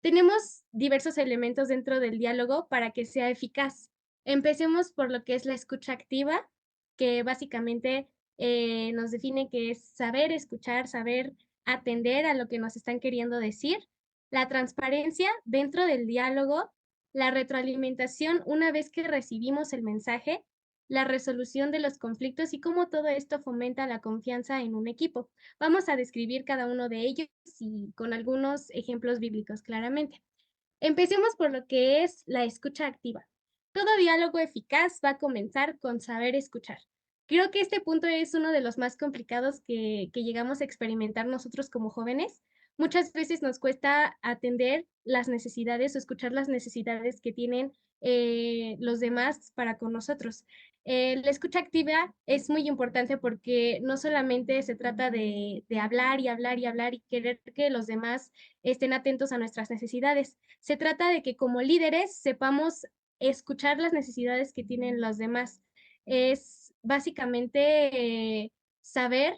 Tenemos diversos elementos dentro del diálogo para que sea eficaz. Empecemos por lo que es la escucha activa, que básicamente nos define que es saber escuchar, saber atender a lo que nos están queriendo decir. La transparencia dentro del diálogo, la retroalimentación una vez que recibimos el mensaje, la resolución de los conflictos y cómo todo esto fomenta la confianza en un equipo. Vamos a describir cada uno de ellos y con algunos ejemplos bíblicos, claramente. Empecemos por lo que es la escucha activa. Todo diálogo eficaz va a comenzar con saber escuchar. Creo que este punto es uno de los más complicados que llegamos a experimentar nosotros como jóvenes. Muchas veces nos cuesta atender las necesidades o escuchar las necesidades que tienen los demás para con nosotros. La escucha activa es muy importante porque no solamente se trata de hablar y hablar y hablar y querer que los demás estén atentos a nuestras necesidades. Se trata de que como líderes sepamos escuchar las necesidades que tienen los demás. Es básicamente saber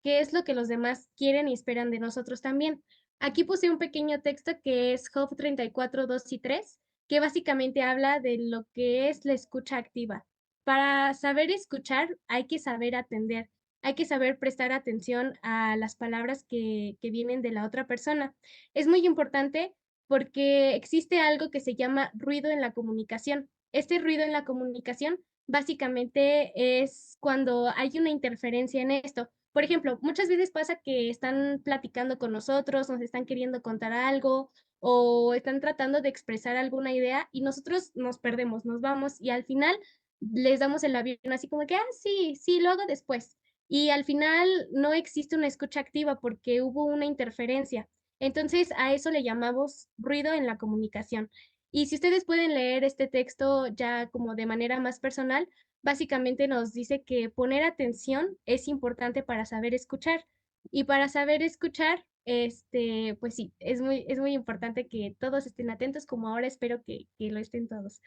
qué es lo que los demás quieren y esperan de nosotros también. Aquí puse un pequeño texto que es Job 34, 2 y 3, que básicamente habla de lo que es la escucha activa. Para saber escuchar hay que saber atender, hay que saber prestar atención a las palabras que vienen de la otra persona. Es muy importante porque existe algo que se llama ruido en la comunicación. Este ruido en la comunicación básicamente es cuando hay una interferencia en esto. Por ejemplo, muchas veces pasa que están platicando con nosotros, nos están queriendo contar algo o están tratando de expresar alguna idea y nosotros nos perdemos, nos vamos y al final les damos el avión así como que, sí, sí, lo hago después. Y al final no existe una escucha activa porque hubo una interferencia. Entonces, a eso le llamamos ruido en la comunicación. Y si ustedes pueden leer este texto ya como de manera más personal, básicamente nos dice que poner atención es importante para saber escuchar. Y para saber escuchar, pues sí, es muy importante que todos estén atentos, como ahora espero que lo estén todos.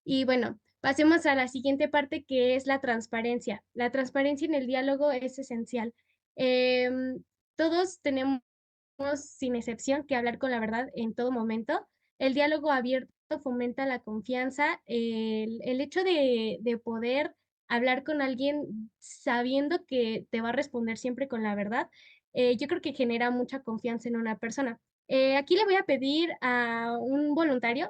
Y bueno, pasemos a la siguiente parte que es la transparencia. La transparencia en el diálogo es esencial. Em, Todos tenemos sin excepción, que hablar con la verdad en todo momento. El diálogo abierto fomenta la confianza, el hecho de poder hablar con alguien sabiendo que te va a responder siempre con la verdad, yo creo que genera mucha confianza en una persona. Aquí le voy a pedir a un voluntario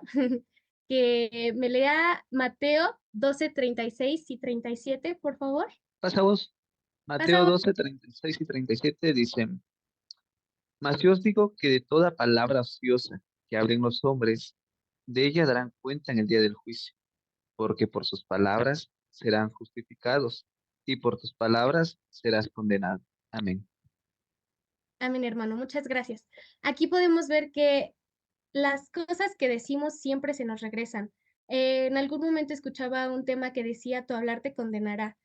que me lea Mateo 12, 36 y 37, por favor. Pasamos, Mateo Pasa. 12, 36 y 37 dicen, mas yo os digo que de toda palabra ociosa que hablen los hombres, de ella darán cuenta en el día del juicio, porque por sus palabras serán justificados y por tus palabras serás condenado. Amén. Amén, hermano, muchas gracias. Aquí podemos ver que las cosas que decimos siempre se nos regresan. En algún momento escuchaba un tema que decía, tu hablar te condenará.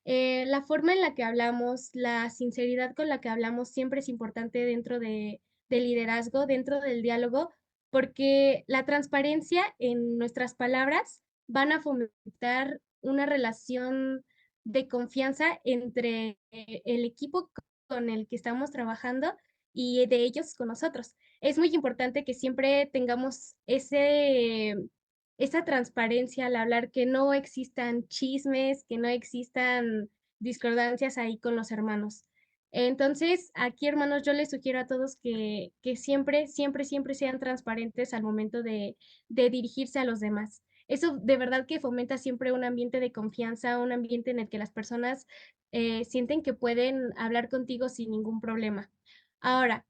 La forma en la que hablamos, la sinceridad con la que hablamos siempre es importante dentro del liderazgo, dentro del diálogo, porque la transparencia en nuestras palabras van a fomentar una relación de confianza entre el equipo con el que estamos trabajando y de ellos con nosotros. Es muy importante que siempre tengamos esa transparencia al hablar, que no existan chismes, que no existan discordancias ahí con los hermanos. Entonces, aquí, hermanos, yo les sugiero a todos que siempre, siempre, siempre sean transparentes al momento de dirigirse a los demás. Eso de verdad que fomenta siempre un ambiente de confianza, un ambiente en el que las personas sienten que pueden hablar contigo sin ningún problema. Ahora,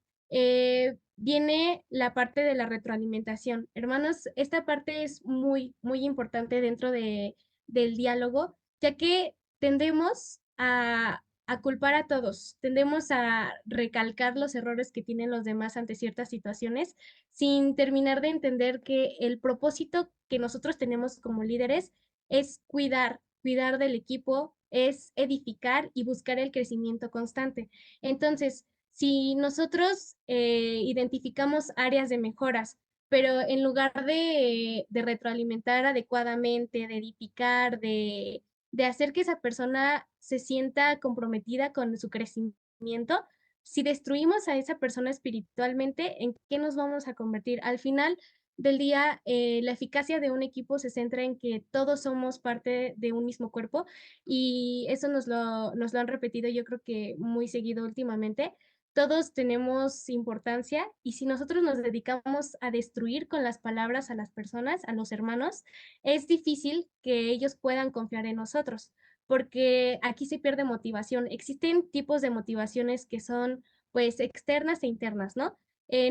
viene la parte de la retroalimentación. Hermanos, esta parte es muy, muy importante dentro del diálogo, ya que tendemos a culpar a todos, tendemos a recalcar los errores que tienen los demás ante ciertas situaciones, sin terminar de entender que el propósito que nosotros tenemos como líderes es cuidar del equipo, es edificar y buscar el crecimiento constante. Entonces, si nosotros identificamos áreas de mejoras, pero en lugar de retroalimentar adecuadamente, de edificar, de hacer que esa persona se sienta comprometida con su crecimiento, si destruimos a esa persona espiritualmente, ¿en qué nos vamos a convertir? Al final del día, la eficacia de un equipo se centra en que todos somos parte de un mismo cuerpo y eso nos lo han repetido yo creo que muy seguido últimamente. Todos tenemos importancia y si nosotros nos dedicamos a destruir con las palabras a las personas, a los hermanos, es difícil que ellos puedan confiar en nosotros, porque aquí se pierde motivación. Existen tipos de motivaciones que son, pues, externas e internas, ¿no?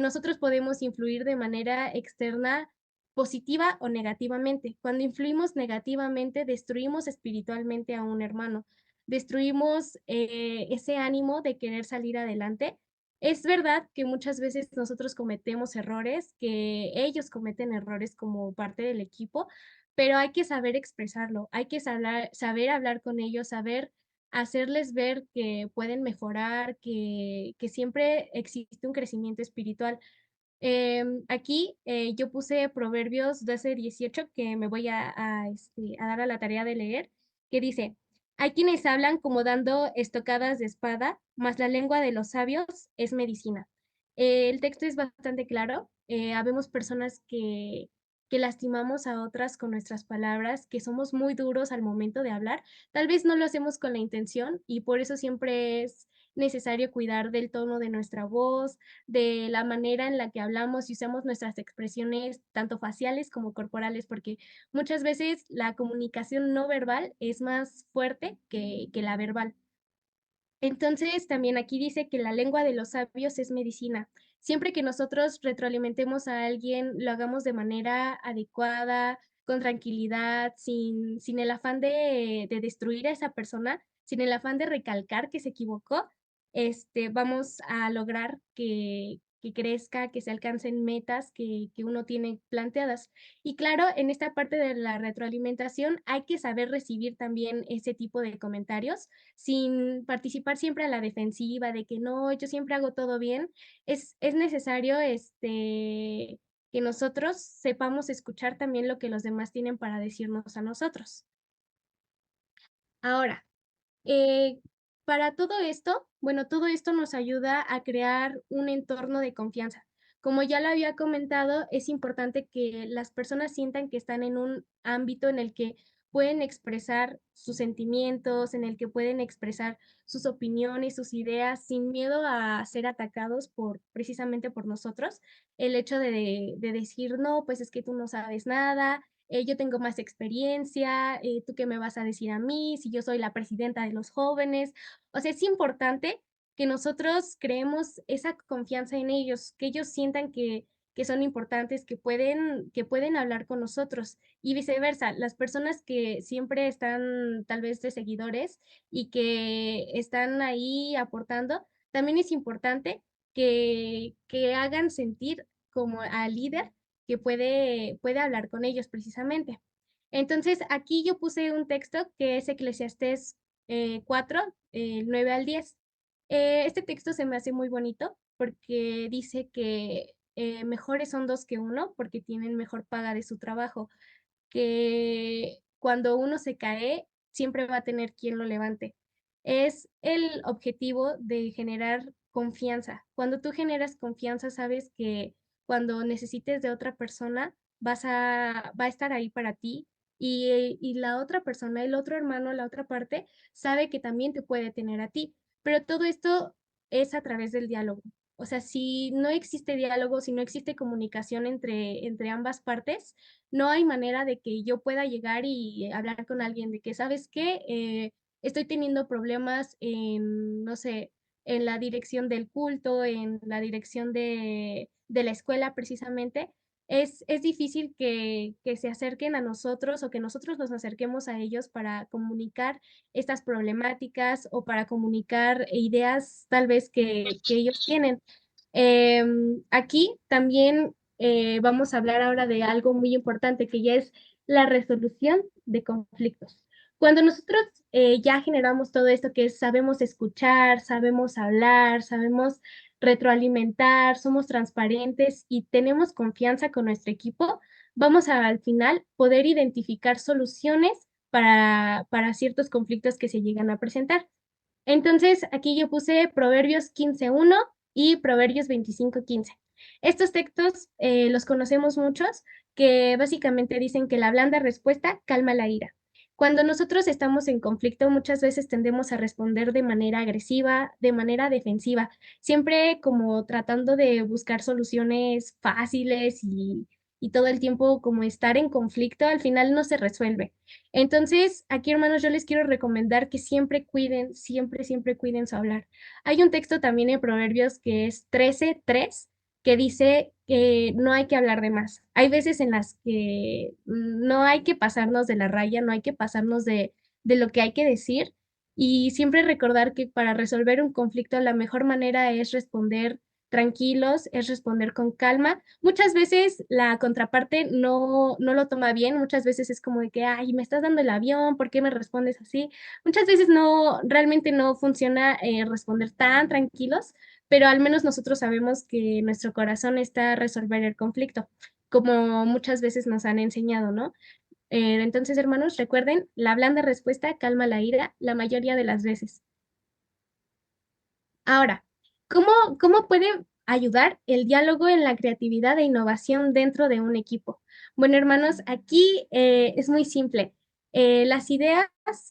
Nosotros podemos influir de manera externa, positiva o negativamente. Cuando influimos negativamente, destruimos espiritualmente a un hermano, destruimos ese ánimo de querer salir adelante. Es verdad que muchas veces nosotros cometemos errores, que ellos cometen errores como parte del equipo, pero hay que saber expresarlo, hay que saber hablar con ellos, saber hacerles ver que pueden mejorar, que siempre existe un crecimiento espiritual. Aquí, yo puse Proverbios 12:18 que me voy a dar a la tarea de leer, que dice: "Hay quienes hablan como dando estocadas de espada, mas la lengua de los sabios es medicina". El texto es bastante claro, habemos personas que lastimamos a otras con nuestras palabras, que somos muy duros al momento de hablar. Tal vez no lo hacemos con la intención y por eso siempre es necesario cuidar del tono de nuestra voz, de la manera en la que hablamos y usamos nuestras expresiones, tanto faciales como corporales, porque muchas veces la comunicación no verbal es más fuerte que la verbal. Entonces, también aquí dice que la lengua de los sabios es medicina. Siempre que nosotros retroalimentemos a alguien, lo hagamos de manera adecuada, con tranquilidad, sin el afán de destruir a esa persona, sin el afán de recalcar que se equivocó, vamos a lograr que crezca, que se alcancen metas que uno tiene planteadas. Y claro, en esta parte de la retroalimentación hay que saber recibir también ese tipo de comentarios sin participar siempre a la defensiva de que no, yo siempre hago todo bien, es necesario, que nosotros sepamos escuchar también lo que los demás tienen para decirnos a nosotros. Ahora, eh, para todo esto, bueno, todo esto nos ayuda a crear un entorno de confianza. Como ya lo había comentado, es importante que las personas sientan que están en un ámbito en el que pueden expresar sus sentimientos, en el que pueden expresar sus opiniones, sus ideas, sin miedo a ser atacados precisamente por nosotros. El hecho de decir, no, pues es que tú no sabes nada, yo tengo más experiencia, ¿tú qué me vas a decir a mí si yo soy la presidenta de los jóvenes? O sea, es importante que nosotros creemos esa confianza en ellos, que ellos sientan que son importantes, que pueden hablar con nosotros y viceversa. Las personas que siempre están tal vez de seguidores y que están ahí aportando, también es importante que hagan sentir como al líder que puede hablar con ellos precisamente. Entonces, aquí yo puse un texto que es Eclesiastés 4, 9 al 10. Este texto se me hace muy bonito porque dice que mejores son dos que uno porque tienen mejor paga de su trabajo, que cuando uno se cae, siempre va a tener quien lo levante. Es el objetivo de generar confianza. Cuando tú generas confianza, sabes que cuando necesites de otra persona, va a estar ahí para ti y la otra persona, el otro hermano, la otra parte, sabe que también te puede tener a ti. Pero todo esto es a través del diálogo. O sea, si no existe diálogo, si no existe comunicación entre ambas partes, no hay manera de que yo pueda llegar y hablar con alguien de que, ¿sabes qué? Estoy teniendo problemas en, no sé, en la dirección del culto, en la dirección de la escuela precisamente. Es difícil que se acerquen a nosotros o que nosotros nos acerquemos a ellos para comunicar estas problemáticas o para comunicar ideas tal vez que ellos tienen. Aquí también vamos a hablar ahora de algo muy importante, que ya es la resolución de conflictos. Cuando nosotros ya generamos todo esto, que es sabemos escuchar, sabemos hablar, sabemos retroalimentar, somos transparentes y tenemos confianza con nuestro equipo, vamos a, al final poder identificar soluciones para ciertos conflictos que se llegan a presentar. Entonces, aquí yo puse Proverbios 15:1 y Proverbios 25:15. Estos textos los conocemos muchos, que básicamente dicen que la blanda respuesta calma la ira. Cuando nosotros estamos en conflicto, muchas veces tendemos a responder de manera agresiva, de manera defensiva, siempre como tratando de buscar soluciones fáciles y todo el tiempo como estar en conflicto, al final no se resuelve. Entonces, aquí, hermanos, yo les quiero recomendar que siempre cuiden, siempre, siempre cuiden su hablar. Hay un texto también en Proverbios que es 13:3, que dice que no hay que hablar de más. Hay veces en las que no hay que pasarnos de la raya, no hay que pasarnos de lo que hay que decir, y siempre recordar que para resolver un conflicto la mejor manera es responder tranquilos, es responder con calma. Muchas veces la contraparte no lo toma bien, muchas veces es como de que: "Ay, me estás dando el avión, ¿por qué me respondes así?". Muchas veces no, realmente no funciona, responder tan tranquilos, pero al menos nosotros sabemos que nuestro corazón está a resolver el conflicto, como muchas veces nos han enseñado, ¿no? Entonces, hermanos, recuerden, la blanda respuesta calma la ira la mayoría de las veces. Ahora, ¿cómo puede ayudar el diálogo en la creatividad e innovación dentro de un equipo? Bueno, hermanos, aquí es muy simple. Las ideas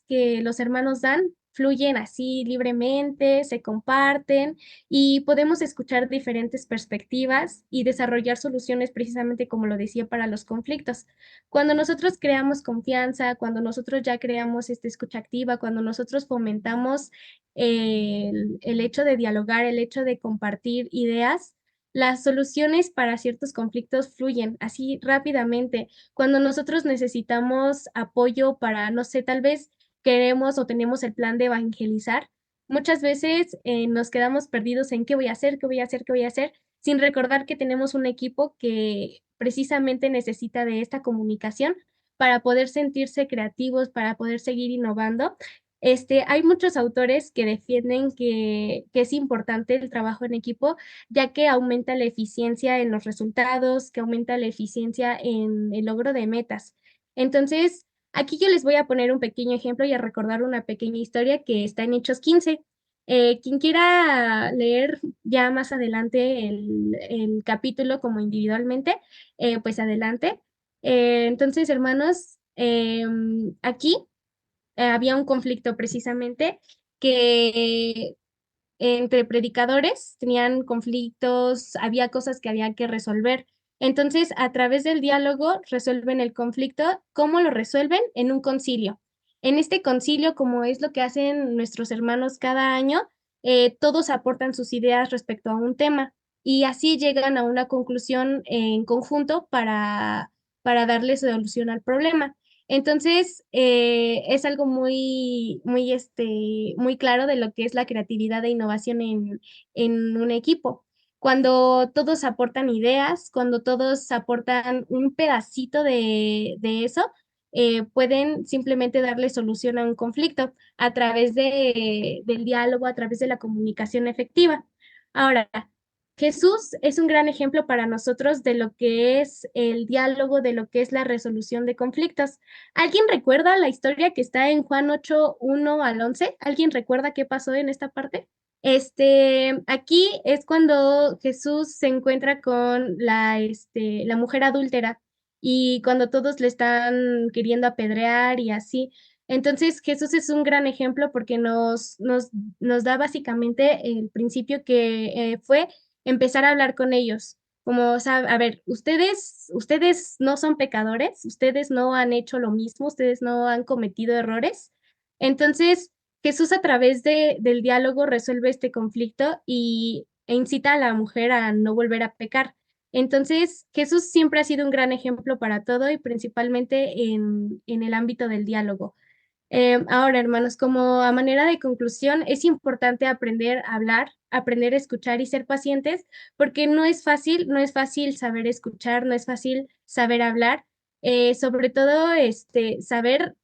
que los hermanos dan fluyen así libremente, se comparten y podemos escuchar diferentes perspectivas y desarrollar soluciones precisamente como lo decía para los conflictos. Cuando nosotros creamos confianza, cuando nosotros ya creamos esta escucha activa, cuando nosotros fomentamos el hecho de dialogar, el hecho de compartir ideas, las soluciones para ciertos conflictos fluyen así rápidamente. Cuando nosotros necesitamos apoyo para, no sé, tal vez queremos o tenemos el plan de evangelizar, muchas veces nos quedamos perdidos en qué voy a hacer, qué voy a hacer, qué voy a hacer, sin recordar que tenemos un equipo que precisamente necesita de esta comunicación para poder sentirse creativos, para poder seguir innovando. Hay muchos autores que defienden que es importante el trabajo en equipo, ya que aumenta la eficiencia en los resultados, que aumenta la eficiencia en el logro de metas. Entonces, aquí yo les voy a poner un pequeño ejemplo y a recordar una pequeña historia que está en Hechos 15. Quien quiera leer ya más adelante el capítulo como individualmente, pues adelante. Entonces, hermanos, aquí había un conflicto precisamente que entre predicadores tenían conflictos, había cosas que había que resolver. Entonces, a través del diálogo resuelven el conflicto. ¿Cómo lo resuelven? En un concilio. En este concilio, como es lo que hacen nuestros hermanos cada año, todos aportan sus ideas respecto a un tema y así llegan a una conclusión en conjunto para darle solución al problema. Entonces, es algo muy claro de lo que es la creatividad e innovación en un equipo. Cuando todos aportan ideas, cuando todos aportan un pedacito de eso, pueden simplemente darle solución a un conflicto a través del diálogo, a través de la comunicación efectiva. Ahora, Jesús es un gran ejemplo para nosotros de lo que es el diálogo, de lo que es la resolución de conflictos. ¿Alguien recuerda la historia que está en Juan 8:1 al 11? ¿Alguien recuerda qué pasó en esta parte? Aquí es cuando Jesús se encuentra con la mujer adúltera y cuando todos le están queriendo apedrear y así. Entonces, Jesús es un gran ejemplo porque nos da básicamente el principio que fue empezar a hablar con ellos. Como, o sea, a ver, ustedes no son pecadores, ustedes no han hecho lo mismo, ustedes no han cometido errores. Entonces, Jesús a través del diálogo resuelve este conflicto e incita a la mujer a no volver a pecar. Entonces, Jesús siempre ha sido un gran ejemplo para todo y principalmente en el ámbito del diálogo. Ahora, hermanos, como a manera de conclusión, es importante aprender a hablar, aprender a escuchar y ser pacientes, porque no es fácil saber escuchar, no es fácil saber hablar, sobre todo, saber,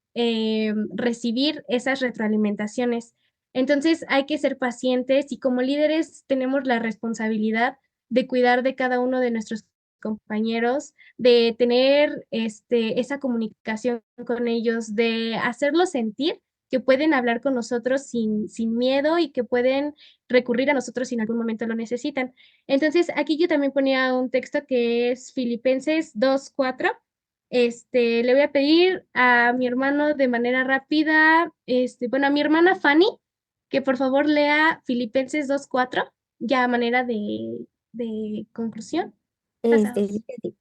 recibir esas retroalimentaciones. Entonces, hay que ser pacientes y como líderes tenemos la responsabilidad de cuidar de cada uno de nuestros compañeros, de tener, esa comunicación con ellos, de hacerlos sentir que pueden hablar con nosotros sin miedo y que pueden recurrir a nosotros si en algún momento lo necesitan. Entonces, aquí yo también ponía un texto que es Filipenses 2:4. Le voy a pedir a mi hermano de manera rápida, bueno, a mi hermana Fanny, que por favor lea Filipenses 2:4, ya a manera de conclusión. Pasamos. Dice así,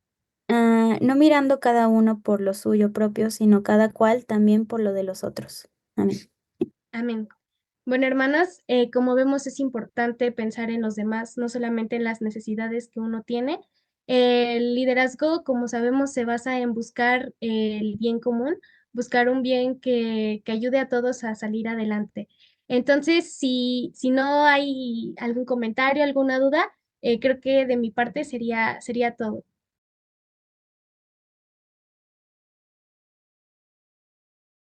no mirando cada uno por lo suyo propio, sino cada cual también por lo de los otros. Amén. Amén. Bueno, hermanas, como vemos, es importante pensar en los demás, no solamente en las necesidades que uno tiene. El liderazgo, como sabemos, se basa en buscar el bien común, buscar un bien que ayude a todos a salir adelante. Entonces, si no hay algún comentario, alguna duda, creo que de mi parte sería todo.